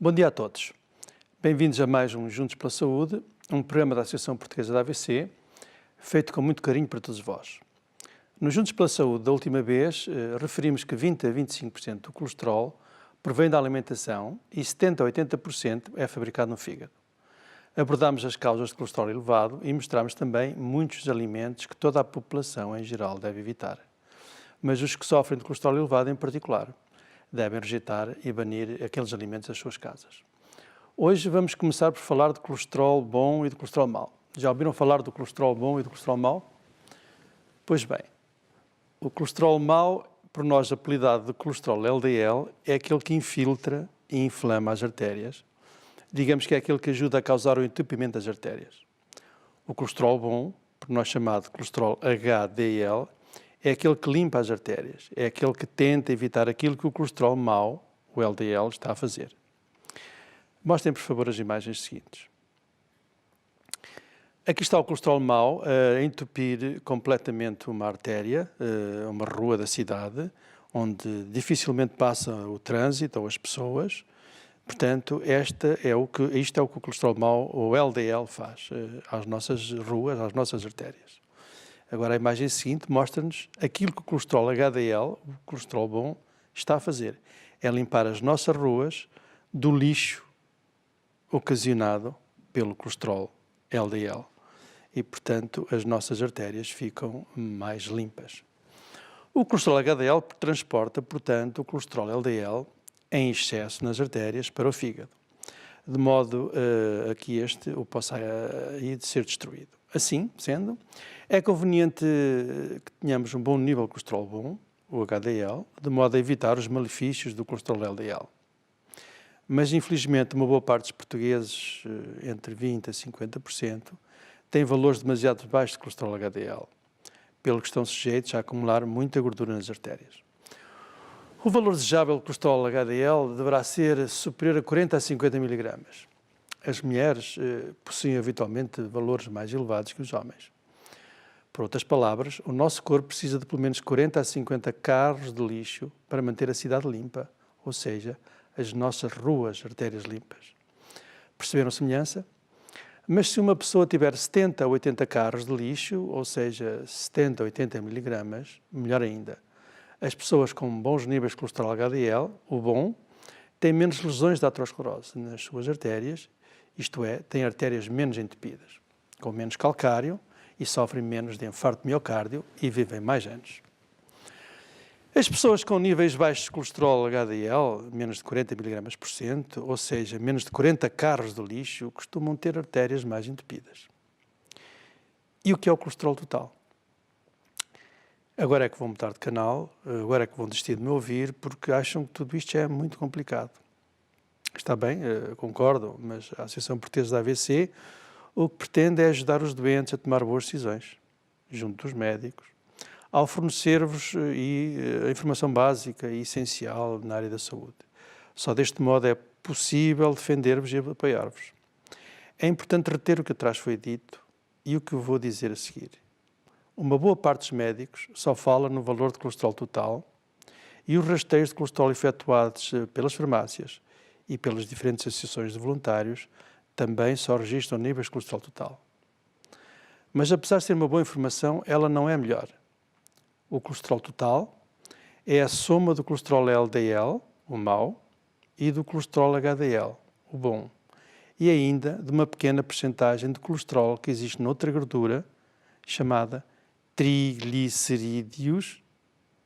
Bom dia a todos. Bem-vindos a mais um Juntos pela Saúde, um programa da Associação Portuguesa da AVC, feito com muito carinho para todos vós. No Juntos pela Saúde, da última vez, referimos que 20 a 25% do colesterol provém da alimentação e 70 a 80% é fabricado no fígado. Abordámos as causas de colesterol elevado e mostramos também muitos alimentos que toda a população em geral deve evitar. Mas os que sofrem de colesterol elevado em particular devem rejeitar e banir aqueles alimentos das suas casas. Hoje vamos começar por falar de colesterol bom e de colesterol mau. Já ouviram falar do colesterol bom e do colesterol mau? Pois bem, o colesterol mau, por nós apelidado de colesterol LDL, é aquele que infiltra e inflama as artérias. Digamos que é aquele que ajuda a causar o entupimento das artérias. O colesterol bom, por nós chamado colesterol HDL, é aquele que limpa as artérias, é aquele que tenta evitar aquilo que o colesterol mau, o LDL, está a fazer. Mostrem, por favor, as imagens seguintes. Aqui está o colesterol mau a entupir completamente uma artéria, uma rua da cidade, onde dificilmente passa o trânsito ou as pessoas. Portanto, isto é o que o colesterol mau, o LDL, faz às nossas ruas, às nossas artérias. Agora a imagem seguinte mostra-nos aquilo que o colesterol HDL, o colesterol bom, está a fazer. É limpar as nossas ruas do lixo ocasionado pelo colesterol LDL. E, portanto, as nossas artérias ficam mais limpas. O colesterol HDL transporta, portanto, o colesterol LDL em excesso nas artérias para o fígado, de modo a que este o possa ir ser destruído. Assim sendo, é conveniente que tenhamos um bom nível de colesterol bom, o HDL, de modo a evitar os malefícios do colesterol LDL. Mas, infelizmente, uma boa parte dos portugueses, entre 20% a 50%, têm valores demasiado baixos de colesterol HDL, pelo que estão sujeitos a acumular muita gordura nas artérias. O valor desejável de colesterol HDL deverá ser superior a 40 a 50 mg. As mulheres possuem habitualmente valores mais elevados que os homens. Por outras palavras, o nosso corpo precisa de pelo menos 40 a 50 carros de lixo para manter a cidade limpa, ou seja, as nossas ruas, artérias limpas. Perceberam a semelhança? Mas se uma pessoa tiver 70 a 80 carros de lixo, ou seja, 70 a 80 mg, melhor ainda. As pessoas com bons níveis de colesterol HDL, o bom, têm menos lesões de aterosclerose nas suas artérias, isto é, têm artérias menos entupidas, com menos calcário e sofrem menos de infarto de miocárdio e vivem mais anos. As pessoas com níveis baixos de colesterol HDL, menos de 40 mg%, ou seja, menos de 40 carros de lixo, costumam ter artérias mais entupidas. E o que é o colesterol total? Agora é que vão mudar de canal, agora é que vão desistir de me ouvir, porque acham que tudo isto é muito complicado. Está bem, concordo, mas a Associação Portuguesa da AVC o que pretende é ajudar os doentes a tomar boas decisões, junto dos médicos, ao fornecer-vos a informação básica e essencial na área da saúde. Só deste modo é possível defender-vos e apoiar-vos. É importante reter o que atrás foi dito e o que eu vou dizer a seguir. Uma boa parte dos médicos só fala no valor de colesterol total e os rastreios de colesterol efetuados pelas farmácias e pelas diferentes associações de voluntários também só registram níveis de colesterol total. Mas apesar de ser uma boa informação, ela não é a melhor. O colesterol total é a soma do colesterol LDL, o mau, e do colesterol HDL, o bom, e ainda de uma pequena percentagem de colesterol que existe noutra gordura chamada triglicerídeos,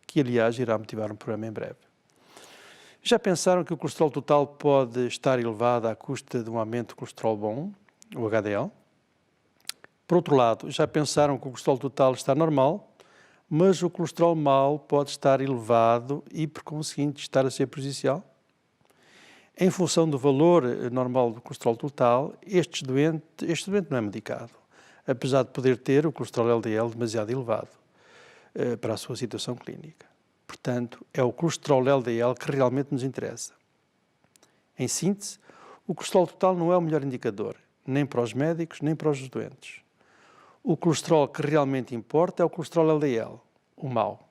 que aliás irá motivar um programa em breve. Já pensaram que o colesterol total pode estar elevado à custa de um aumento do colesterol bom, o HDL? Por outro lado, já pensaram que o colesterol total está normal, mas o colesterol mau pode estar elevado e, por conseguinte, estar a ser prejudicial? Em função do valor normal do colesterol total, este doente não é medicado, apesar de poder ter o colesterol LDL demasiado elevado para a sua situação clínica. Portanto, é o colesterol LDL que realmente nos interessa. Em síntese, o colesterol total não é o melhor indicador, nem para os médicos, nem para os doentes. O colesterol que realmente importa é o colesterol LDL, o mau.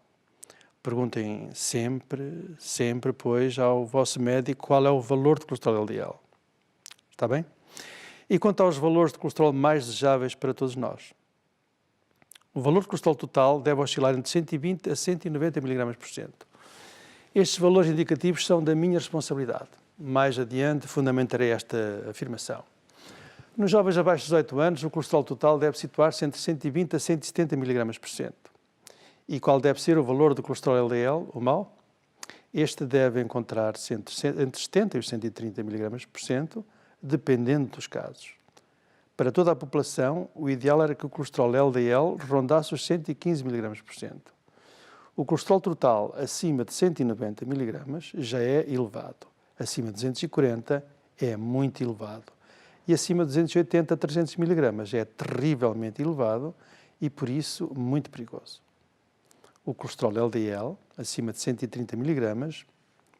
Perguntem sempre, pois, ao vosso médico qual é o valor de colesterol LDL. Está bem? E quanto aos valores de colesterol mais desejáveis para todos nós? O valor de colesterol total deve oscilar entre 120 a 190 mg por cento. Estes valores indicativos são da minha responsabilidade. Mais adiante fundamentarei esta afirmação. Nos jovens abaixo de 18 anos, o colesterol total deve situar-se entre 120 a 170 mg por cento. E qual deve ser o valor do colesterol LDL, o mau? Este deve encontrar-se entre 70 e os 130 mg por cento, dependendo dos casos. Para toda a população, o ideal era que o colesterol LDL rondasse os 115 mg por cento. O colesterol total acima de 190 mg já é elevado, acima de 240 é muito elevado e acima de 280 a 300 mg é terrivelmente elevado e, por isso, muito perigoso. O colesterol LDL, acima de 130 mg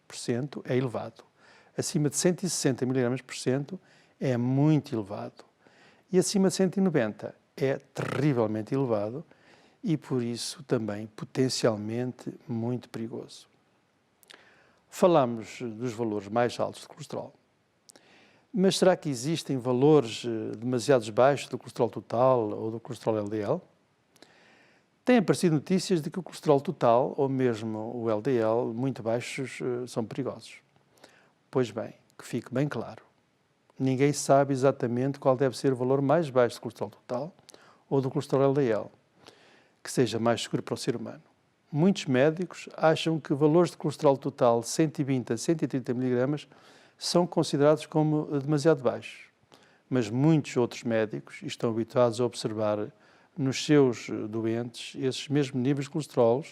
por cento, é elevado. Acima de 160 mg por cento é muito elevado. E acima de 190 é terrivelmente elevado e, por isso, também potencialmente muito perigoso. Falamos dos valores mais altos de colesterol. Mas será que existem valores demasiado baixos do colesterol total ou do colesterol LDL? Têm aparecido notícias de que o colesterol total, ou mesmo o LDL, muito baixos, são perigosos. Pois bem, que fique bem claro. Ninguém sabe exatamente qual deve ser o valor mais baixo do colesterol total ou do colesterol LDL, que seja mais seguro para o ser humano. Muitos médicos acham que valores de colesterol total 120 a 130 mg são considerados como demasiado baixos, mas muitos outros médicos estão habituados a observar nos seus doentes esses mesmos níveis de colesterol,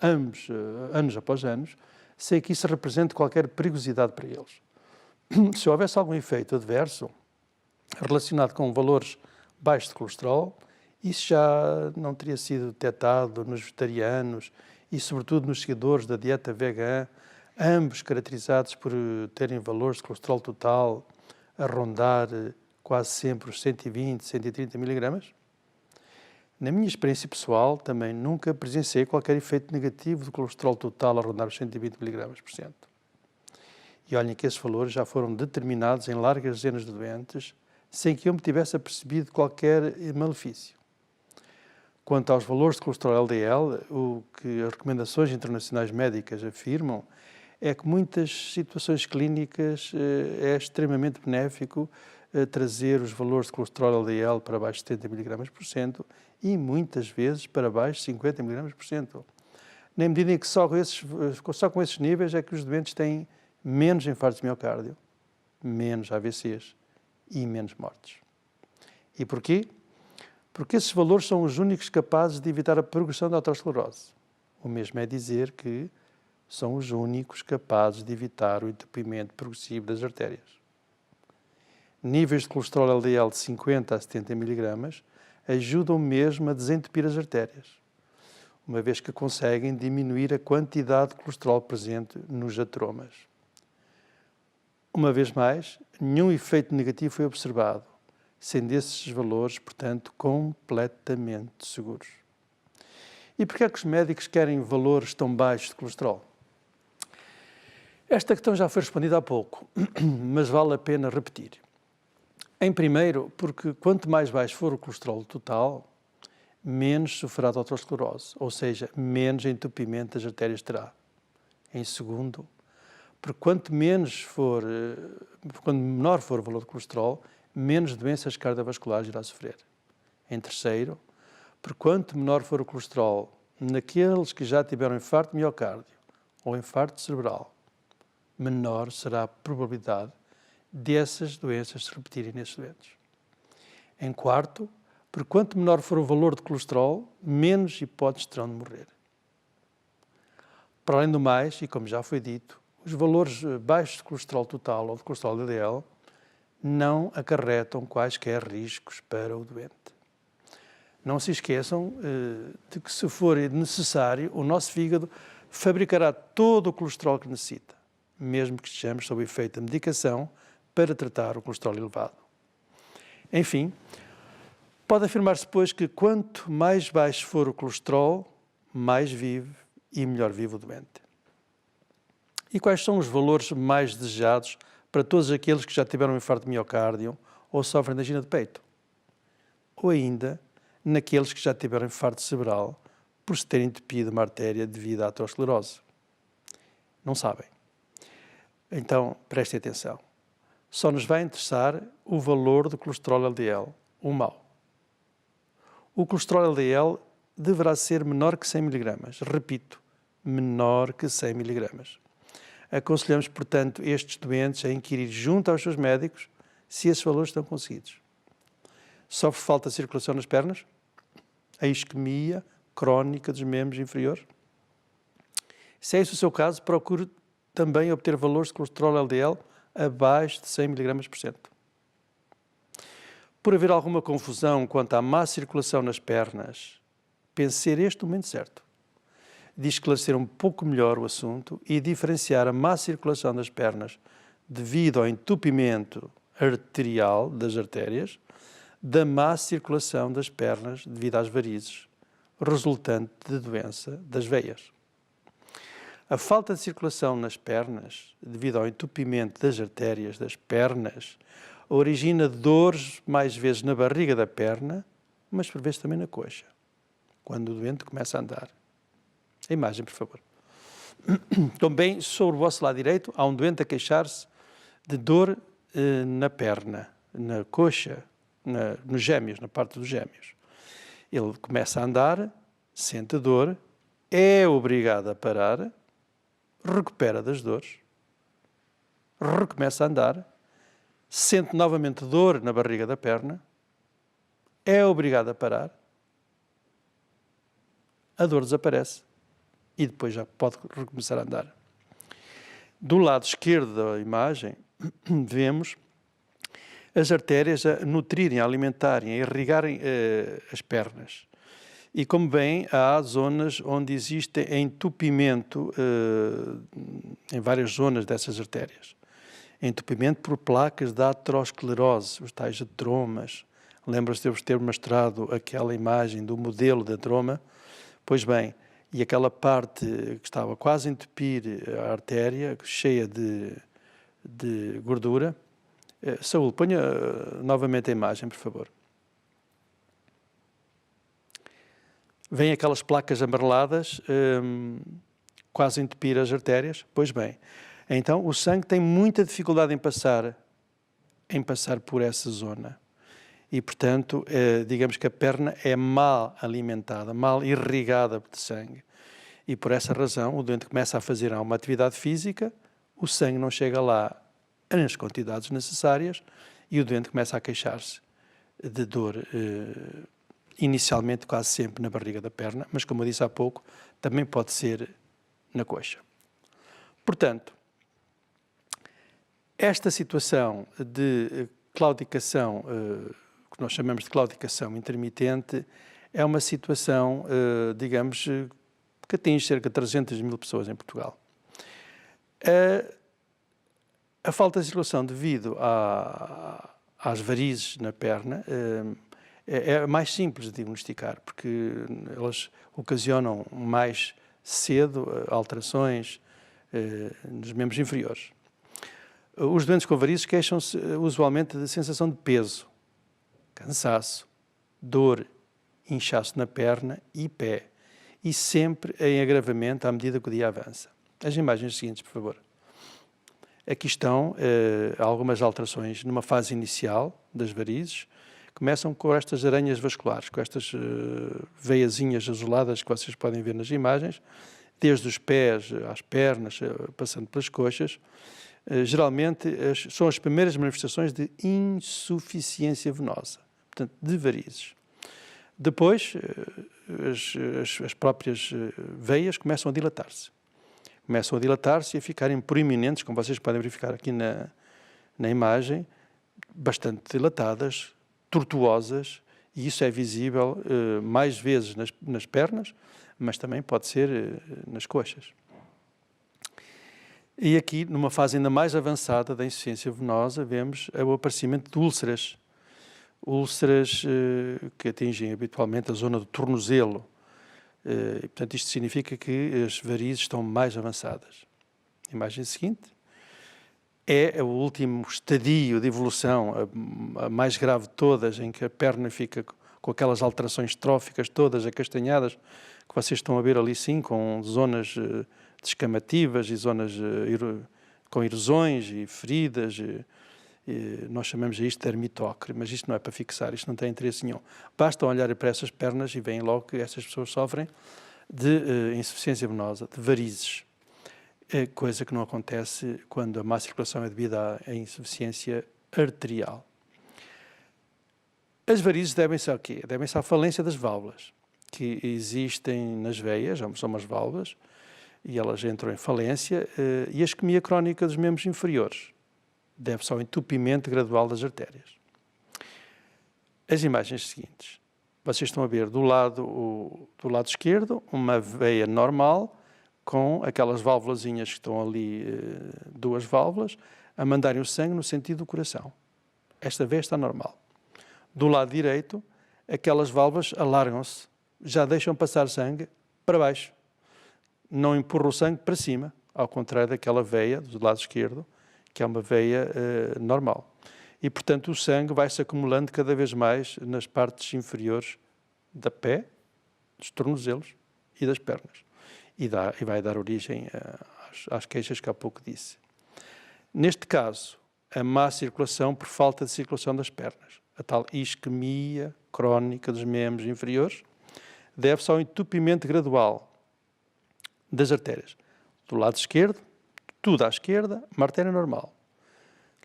ambos, anos após anos, sem que isso represente qualquer perigosidade para eles. Se houvesse algum efeito adverso relacionado com valores baixos de colesterol, isso já não teria sido detectado nos vegetarianos e, sobretudo, nos seguidores da dieta vegana, ambos caracterizados por terem valores de colesterol total a rondar quase sempre os 120, 130 mg. Na minha experiência pessoal, também nunca presenciei qualquer efeito negativo do colesterol total a rondar os 120 mg por cento. E olhem que esses valores já foram determinados em largas dezenas de doentes, sem que eu me tivesse apercebido de qualquer malefício. Quanto aos valores de colesterol LDL, o que as recomendações internacionais médicas afirmam é que muitas situações clínicas é extremamente benéfico trazer os valores de colesterol LDL para baixo de 70 mg por cento e muitas vezes para baixo de 50 mg por cento. Na medida em que só com esses níveis é que os doentes têm menos infartos de miocárdio, menos AVCs e menos mortes. E porquê? Porque esses valores são os únicos capazes de evitar a progressão da aterosclerose. O mesmo é dizer que são os únicos capazes de evitar o entupimento progressivo das artérias. Níveis de colesterol LDL de 50 a 70 mg ajudam mesmo a desentupir as artérias, uma vez que conseguem diminuir a quantidade de colesterol presente nos ateromas. Uma vez mais, nenhum efeito negativo foi observado, sendo esses valores, portanto, completamente seguros. E por que é que os médicos querem valores tão baixos de colesterol? Esta questão já foi respondida há pouco, mas vale a pena repetir. Em primeiro, porque quanto mais baixo for o colesterol total, menos sofrerá de aterosclerose, ou seja, menos entupimento das artérias terá. Em segundo, porque quanto menor for o valor de colesterol, menos doenças cardiovasculares irá sofrer. Em terceiro, porque quanto menor for o colesterol naqueles que já tiveram infarto de miocárdio ou infarto cerebral, menor será a probabilidade dessas doenças se repetirem nesses doentes. Em quarto, porque quanto menor for o valor de colesterol, menos hipóteses terão de morrer. Para além do mais, e como já foi dito, os valores baixos de colesterol total ou de colesterol LDL não acarretam quaisquer riscos para o doente. Não se esqueçam de que, se for necessário, o nosso fígado fabricará todo o colesterol que necessita, mesmo que estejamos sob o efeito da medicação para tratar o colesterol elevado. Enfim, pode afirmar-se, pois, que quanto mais baixo for o colesterol, mais vive e melhor vive o doente. E quais são os valores mais desejados para todos aqueles que já tiveram um infarto de miocárdio ou sofrem de angina de peito? Ou ainda naqueles que já tiveram infarto cerebral por se terem entupido uma artéria devido à aterosclerose? Não sabem. Então, prestem atenção. Só nos vai interessar o valor do colesterol LDL, o mau. O colesterol LDL deverá ser menor que 100 mg. Repito, menor que 100 mg. Aconselhamos, portanto, estes doentes a inquirir junto aos seus médicos se esses valores estão conseguidos. Sofre falta de circulação nas pernas? A isquemia crónica dos membros inferiores? Se é esse o seu caso, procure também obter valores de colesterol LDL abaixo de 100 mg/cento. Por haver alguma confusão quanto à má circulação nas pernas, pense ser este o momento certo de esclarecer um pouco melhor o assunto e diferenciar a má circulação das pernas devido ao entupimento arterial das artérias da má circulação das pernas devido às varizes, resultante de doença das veias. A falta de circulação nas pernas, devido ao entupimento das artérias das pernas, origina dores mais vezes na barriga da perna, mas por vezes também na coxa, quando o doente começa a andar. A imagem, por favor. Também, sobre o vosso lado direito, há um doente a queixar-se de dor na perna, na coxa, nos gêmeos, na parte dos gêmeos. Ele começa a andar, sente dor, é obrigado a parar, recupera das dores, recomeça a andar, sente novamente dor na barriga da perna, é obrigado a parar, a dor desaparece e depois já pode recomeçar a andar. Do lado esquerdo da imagem, vemos as artérias a nutrirem, a alimentarem, a irrigarem as pernas. E como bem, há zonas onde existe entupimento em várias zonas dessas artérias. Entupimento por placas da aterosclerose, os tais ateromas. Lembra-se de eu ter mostrado aquela imagem do modelo de ateroma? Pois bem, e aquela parte que estava quase a entupir a artéria, cheia de gordura. Saúl, ponha novamente a imagem, por favor. Vêm aquelas placas amareladas, quase a entupir as artérias. Pois bem, então o sangue tem muita dificuldade em passar por essa zona. E, portanto, digamos que a perna é mal alimentada, mal irrigada de sangue. E, por essa razão, o doente começa a fazer uma atividade física, o sangue não chega lá nas quantidades necessárias e o doente começa a queixar-se de dor, inicialmente quase sempre na barriga da perna, mas, como eu disse há pouco, também pode ser na coxa. Portanto, esta situação de claudicação, que nós chamamos de claudicação intermitente, é uma situação, digamos, que atinge cerca de 300 mil pessoas em Portugal. A falta de circulação devido às varizes na perna é mais simples de diagnosticar, porque elas ocasionam mais cedo alterações nos membros inferiores. Os doentes com varizes queixam-se usualmente de sensação de peso, cansaço, dor, inchaço na perna e pé, e sempre em agravamento à medida que o dia avança. As imagens seguintes, por favor. Aqui estão algumas alterações numa fase inicial das varizes. Começam com estas aranhas vasculares, com estas veiazinhas azuladas que vocês podem ver nas imagens, desde os pés às pernas, passando pelas coxas. Geralmente são as primeiras manifestações de insuficiência venosa, portanto, de varizes. Depois, as próprias veias começam a dilatar-se. Começam a dilatar-se e a ficarem proeminentes, como vocês podem verificar aqui na imagem, bastante dilatadas, tortuosas, e isso é visível mais vezes nas pernas, mas também pode ser nas coxas. E aqui, numa fase ainda mais avançada da insuficiência venosa, vemos o aparecimento de úlceras. Úlceras que atingem habitualmente a zona do tornozelo, E, portanto, isto significa que as varizes estão mais avançadas. A imagem seguinte é o último estadio de evolução, a mais grave de todas, em que a perna fica com aquelas alterações tróficas todas acastanhadas, que vocês estão a ver ali sim, com zonas descamativas e zonas com erosões e feridas. Nós chamamos isto de ermitocre, mas isto não é para fixar, isto não tem interesse nenhum. Basta olhar para essas pernas e veem logo que essas pessoas sofrem de insuficiência venosa, de varizes. Coisa que não acontece quando a má circulação é devida à insuficiência arterial. As varizes devem-se a quê? Devem-se à falência das válvulas, que existem nas veias, são umas válvulas, e elas entram em falência, e a isquemia crónica dos membros inferiores deve-se ao entupimento gradual das artérias. As imagens seguintes. Vocês estão a ver do lado esquerdo uma veia normal, com aquelas válvulazinhas que estão ali, duas válvulas, a mandarem o sangue no sentido do coração. Esta veia está normal. Do lado direito, aquelas válvulas alargam-se, já deixam passar sangue para baixo. Não empurram o sangue para cima, ao contrário daquela veia do lado esquerdo, que é uma veia normal. E, portanto, o sangue vai-se acumulando cada vez mais nas partes inferiores da pé, dos tornozelos e das pernas. E vai dar origem às queixas que há pouco disse. Neste caso, a má circulação por falta de circulação das pernas, a tal isquemia crónica dos membros inferiores, deve-se ao entupimento gradual das artérias. Do lado esquerdo, tudo à esquerda, uma artéria normal.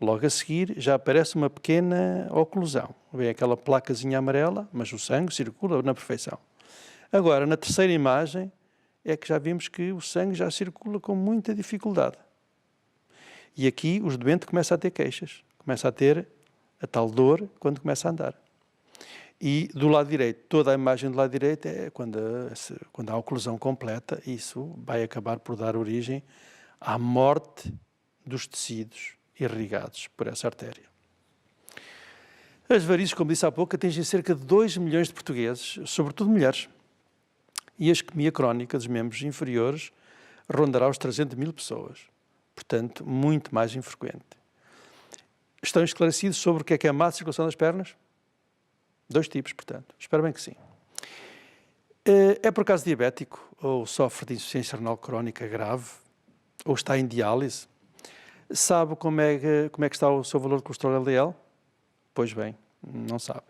Logo a seguir já aparece uma pequena oclusão. Vem aquela placazinha amarela, mas o sangue circula na perfeição. Agora, na terceira imagem, é que já vimos que o sangue já circula com muita dificuldade. E aqui os doentes começam a ter queixas, começam a ter a tal dor quando começa a andar. E do lado direito, toda a imagem do lado direito é quando há oclusão completa, isso vai acabar por dar origem à morte dos tecidos irrigados por essa artéria. As varizes, como disse há pouco, atingem cerca de 2 milhões de portugueses, sobretudo mulheres. E a isquemia crónica dos membros inferiores rondará os 300 mil pessoas, portanto, muito mais infrequente. Estão esclarecidos sobre o que é a má circulação das pernas? 2 tipos, portanto. Espero bem que sim. É por acaso diabético, ou sofre de insuficiência renal crónica grave, ou está em diálise? Sabe como é que está o seu valor de colesterol LDL? Pois bem, não sabe.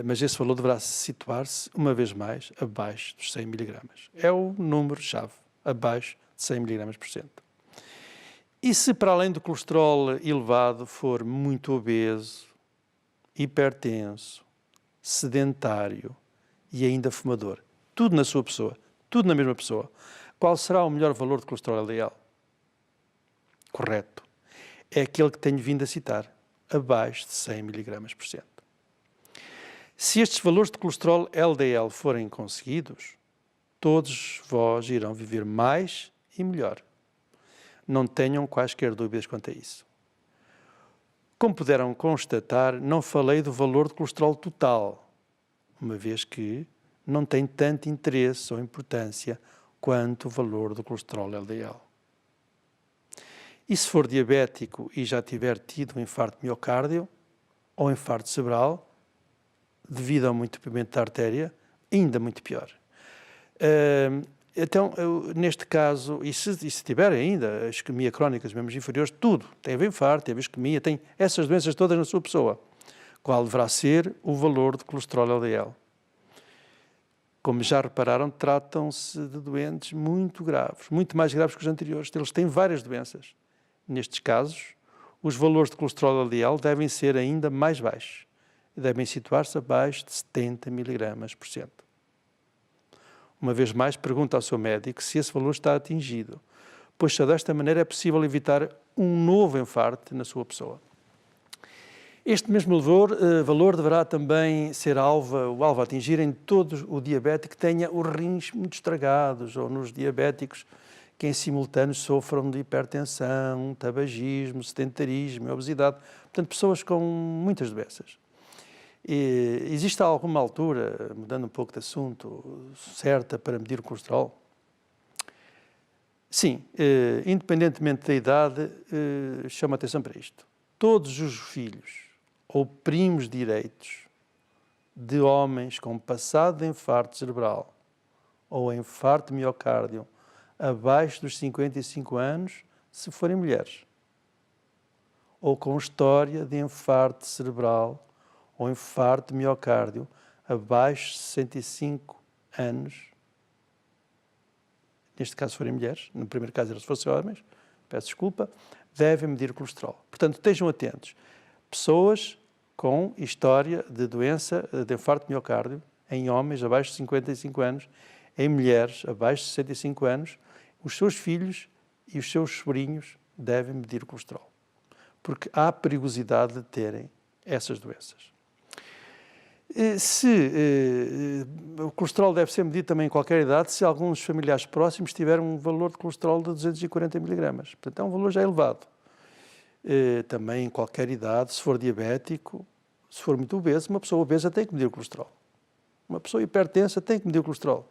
Mas esse valor deverá situar-se, uma vez mais, abaixo dos 100 mg. É o número-chave, abaixo de 100 mg por cento. E se para além do colesterol elevado for muito obeso, hipertenso, sedentário e ainda fumador, tudo na sua pessoa, tudo na mesma pessoa, qual será o melhor valor de colesterol LDL? Correto. É aquele que tenho vindo a citar, abaixo de 100 mg por cento. Se estes valores de colesterol LDL forem conseguidos, todos vós irão viver mais e melhor. Não tenham quaisquer dúvidas quanto a isso. Como puderam constatar, não falei do valor de colesterol total, uma vez que não tem tanto interesse ou importância quanto o valor do colesterol LDL. E se for diabético e já tiver tido um infarto de miocárdio ou infarto cerebral, devido ao muito entupimento da artéria, ainda muito pior. Então, neste caso, e se tiver ainda a isquemia crónica dos membros inferiores, tudo, teve infarto, teve isquemia, tem essas doenças todas na sua pessoa, qual deverá ser o valor de colesterol LDL? Como já repararam, tratam-se de doentes muito graves, muito mais graves que os anteriores. Eles têm várias doenças. Nestes casos, os valores de colesterol LDL devem ser ainda mais baixos. Devem situar-se abaixo de 70 mg por cento. Uma vez mais, pergunta ao seu médico se esse valor está atingido, pois só desta maneira é possível evitar um novo infarto na sua pessoa. Este mesmo valor deverá também ser o alvo a atingir em todo o diabético que tenha os rins muito estragados, ou nos diabéticos que em simultâneo sofram de hipertensão, tabagismo, sedentarismo, obesidade, portanto, pessoas com muitas doenças. Existe alguma altura, mudando um pouco de assunto, certa para medir o colesterol? Sim, independentemente da idade, chamo a atenção para isto. Todos os filhos ou primos direitos de homens com passado de infarto cerebral ou infarto de miocárdio abaixo dos 55 anos, se forem mulheres, ou com história de infarto cerebral ou infarto de miocárdio abaixo de 65 anos, neste caso se forem mulheres, no primeiro caso era se fossem homens, peço desculpa, devem medir o colesterol. Portanto, estejam atentos. Pessoas com história de doença de infarto de miocárdio em homens abaixo de 55 anos, em mulheres abaixo de 65 anos, os seus filhos e os seus sobrinhos devem medir o colesterol, porque há perigosidade de terem essas doenças. O colesterol deve ser medido também em qualquer idade se alguns familiares próximos tiverem um valor de colesterol de 240 mg. Portanto, é um valor já elevado. Também em qualquer idade, se for diabético, se for muito obeso, uma pessoa obesa tem que medir o colesterol. Uma pessoa hipertensa tem que medir o colesterol.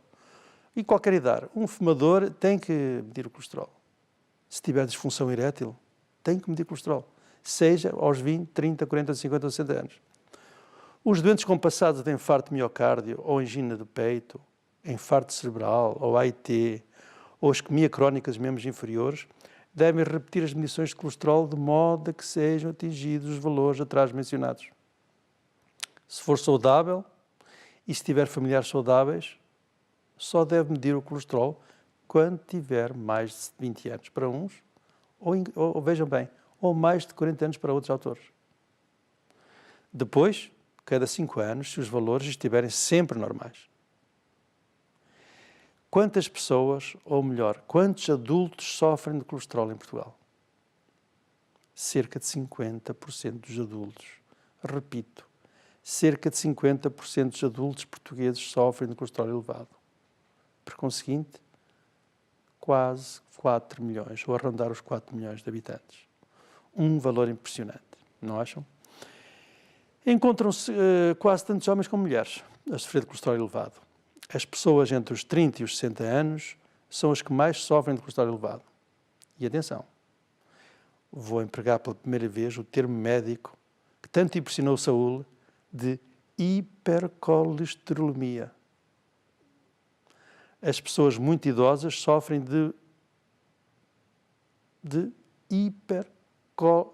Em qualquer idade, um fumador tem que medir o colesterol. Se tiver disfunção erétil, tem que medir o colesterol. Seja aos 20, 30, 40, 50, 60 anos. Os doentes com passado de infarto de miocárdio ou angina do peito, infarto cerebral ou AIT, ou isquemia crónica dos membros inferiores, devem repetir as medições de colesterol de modo a que sejam atingidos os valores atrás mencionados. Se for saudável e se tiver familiares saudáveis, só deve medir o colesterol quando tiver mais de 20 anos para uns, ou vejam bem, ou mais de 40 anos para outros autores. Depois, cada 5 anos, se os valores estiverem sempre normais. Quantas pessoas, ou melhor, quantos adultos sofrem de colesterol em Portugal? Cerca de 50% dos adultos. Repito, cerca de 50% dos adultos portugueses sofrem de colesterol elevado. Por conseguinte, quase 4 milhões, ou arrondar os 4 milhões de habitantes. Um valor impressionante, não acham? Encontram-se quase tantos homens como mulheres a sofrer de colesterol elevado. As pessoas entre os 30 e os 60 anos são as que mais sofrem de colesterol elevado. E atenção, vou empregar pela primeira vez o termo médico que tanto impressionou Saúl de hipercolesterolemia. As pessoas muito idosas sofrem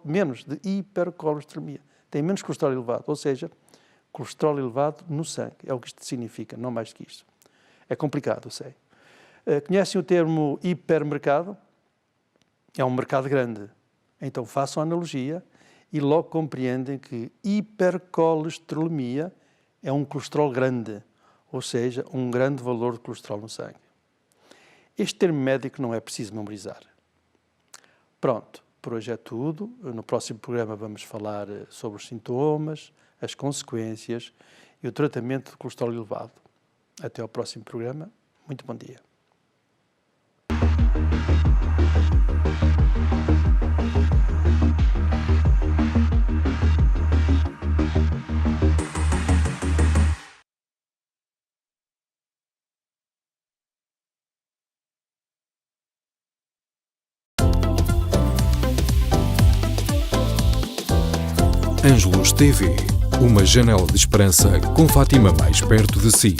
menos de hipercolesterolemia. Têm menos colesterol elevado, ou seja, colesterol elevado no sangue. É o que isto significa, não mais do que isto. É complicado, eu sei. Conhecem o termo hipermercado? É um mercado grande. Então façam a analogia e logo compreendem que hipercolesterolemia é um colesterol grande, ou seja, um grande valor de colesterol no sangue. Este termo médico não é preciso memorizar. Pronto, por hoje é tudo. No próximo programa vamos falar sobre os sintomas, as consequências e o tratamento de colesterol elevado. Até ao próximo programa. Muito bom dia. Ângelos TV, uma janela de esperança com Fátima mais perto de si.